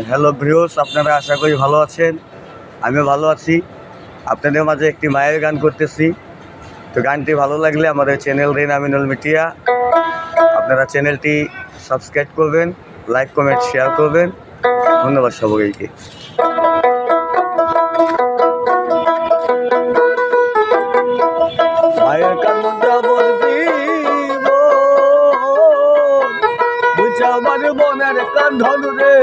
Hello viewers, আপনারা আশা করি ভালো আছেন। আমিও ভালো আছি। আপনাদের মাঝে একটি মায়ের গান করতেছি। তো গানটি ভালো লাগলে আমাদের চ্যানেল রেন আমিনুল মিডিয়া, আপনারা চ্যানেলটি সাবস্ক্রাইব করবেন, লাইক কমেন্ট শেয়ার করবেন। ধন্যবাদ সবাইকে। মায়ের কান্না বলদিব বুঝা আমার মনের কান্ধন রে,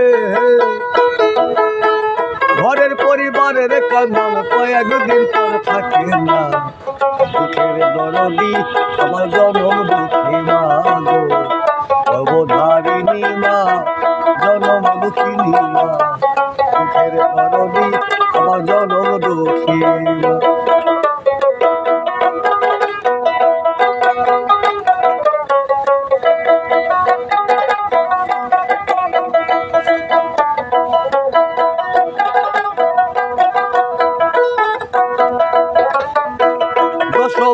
ঘরের পরিবারের কান্দন কয়েকদিন পর থাকে না। দুঃখের দরদি আমার জনম দুঃখী মা গো, অবধারিণী মা, জনম দুঃখিনী মা। দুঃখের দরদি আমার জনম দুঃখী মা।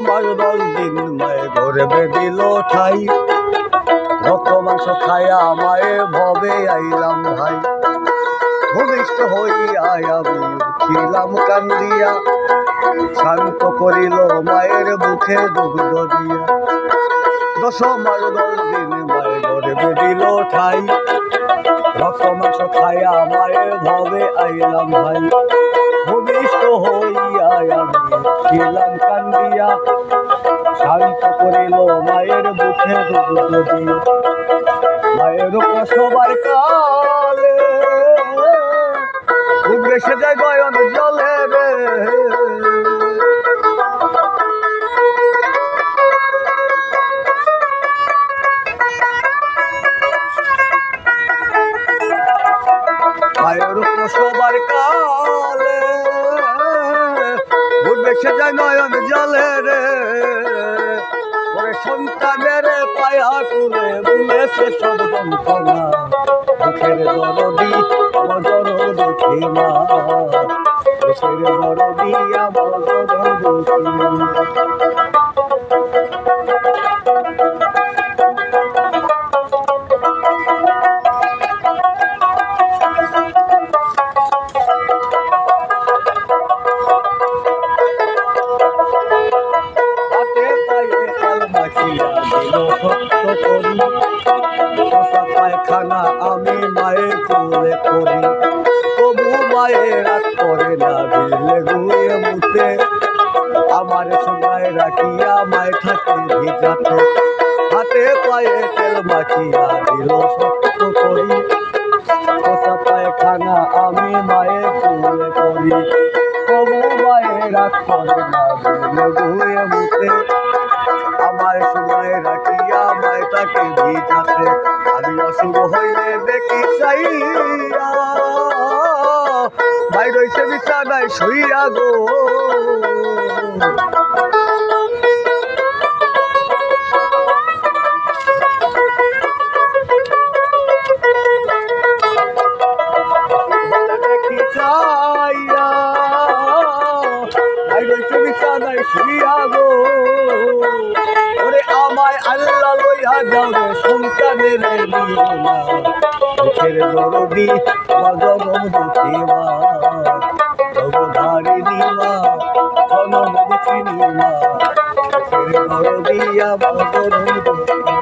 মাস 10 দিন মায়ে গর্ভে দিল ঠাই, রক্ত মাংস খায়া মায়ে ভবে আইলাম ভাই। ভূমিষ্ঠ হইয়া আমি ছিলাম কান্দিয়া, শান্ত করিল মায়ের মুখে দুগ্ধ দিয়া। 10 মাস 10 দিন মায়ে গর্ভে দিল ঠাই, রক্ত মাংস খায়া মায়ে ভবে আইলাম ভাই। ভূমিষ্ঠ হইয়া আমি ছিলাম কান্দিয়া, শান্ত করিল মায়ের মুখে দুগ্ধ দিয়া। মায়ের প্রসবার কালে উদ্দেশ্যে যায় গয়ন জলে রে, মায়ের প্রসবার কালে উদ্দেশ্যে যায় নয়ন জলে রে। সন্তানের পায়া তুলে বলেছে সব যন্ত্রণা, দুঃখের দরদি আমার জনম দুঃখী মা। দুঃখের দরদি আমার জনম দুঃখী মা। পায়খানা আমি মায়ের কোলে করি, তবু মায়ের রাগ করে না বিলে গুয়ে মুতে। আমার সময় রাখিয়া মায় থাকে ভিজাতে, হাতে পায়ে তেল মাখিয়া দিল শক্ত করি। পোষা পায়খানা আমি মায়ের কোলে করি, তবু মায়ের রাগ করে না বিলে গুয়ে মুতে। আমার সময় রাখিয়া মায় তাকে ভিজাতে, আমি অশুভ হইলে দেখি চাইয়া ভাই রয়েছে বিছানায় শুইয়া গো। দেখি চাইয়া ভাই রয়েছে বিছানায় শুইয়া গো। ওরে আমায় আল্লাহ লইয়া যাও রে, সন্তানের নিও না। দুঃখের দরদি আমার জনম দুঃখী মা, অবধারিণী মা, জনম দুঃখিনী মা। দুঃখের দরদি আমার জনম দুঃখী মা।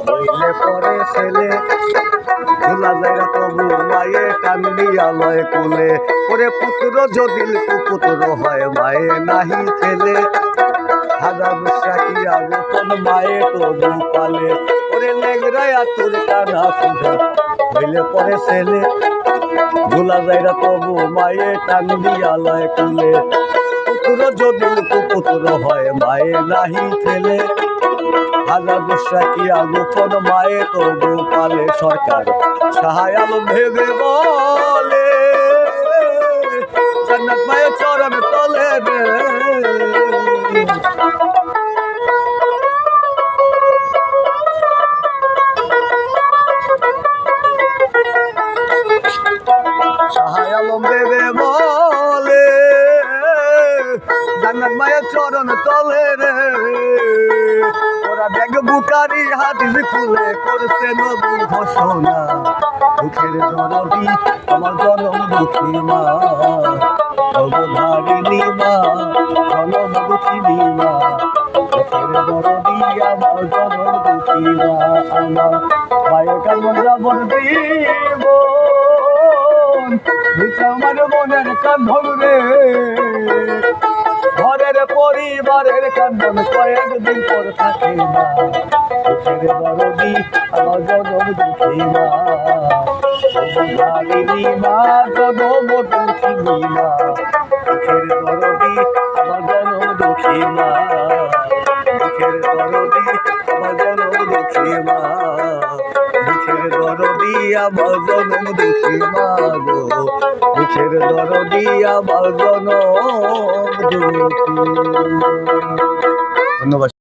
হইলে পরে ছেলে ভোলা যায় তবু মায়ে কান্দিয়া লয় কুলে। ওরে পুত্র যদি কুপুত্র হয় মায়ে নাহি ছেলে, হাজার বিশ্বাকিয়া গোপন মায়ে তবু পালে। ওরে লেংরায়া তোর কানা পূজা হইলে পরে ছেলে, ভোলা যায় তবু মায়ে কান্দিয়া লয় কুলে। পুত্র যদি কুপুত্র হয় মায়ে নাহি ছেলে, হাজার বিশ্বাকিয়া গোপন মায়ে তবু পালে। সরকার সাহায় আলম ভেবে বলে, জান্নাত মায়ের চরণ তলে রে। দেখ বুকারি হাদিস খুলে করছে নবী ঘোষণা দুঃখের দরদি আমার জনম দুঃখী মা অবধারিণী মা জনম দুঃখিনী মা দুঃখের দরদি আমার জনম দুঃখী মা আমার মায়ের কামন যাবন দিব আমার মনের কান্ধন রে ঘরের পরিবারের কান্দন কয়েকদিন পর থাকে না দুঃখের দরদি আমার জনম দুঃখী মা অবধারিণী মা জনম দুঃখিনী মা দুঃখের দরদি আমার জনম দুঃখী মা দুঃখের দরদি আমার জনম দুঃখী মা দুঃখের দরদি আমার জনম দুঃখী মা গো দুঃখের দরদি আমার জনম দুঃখী। ধন্যবাদ।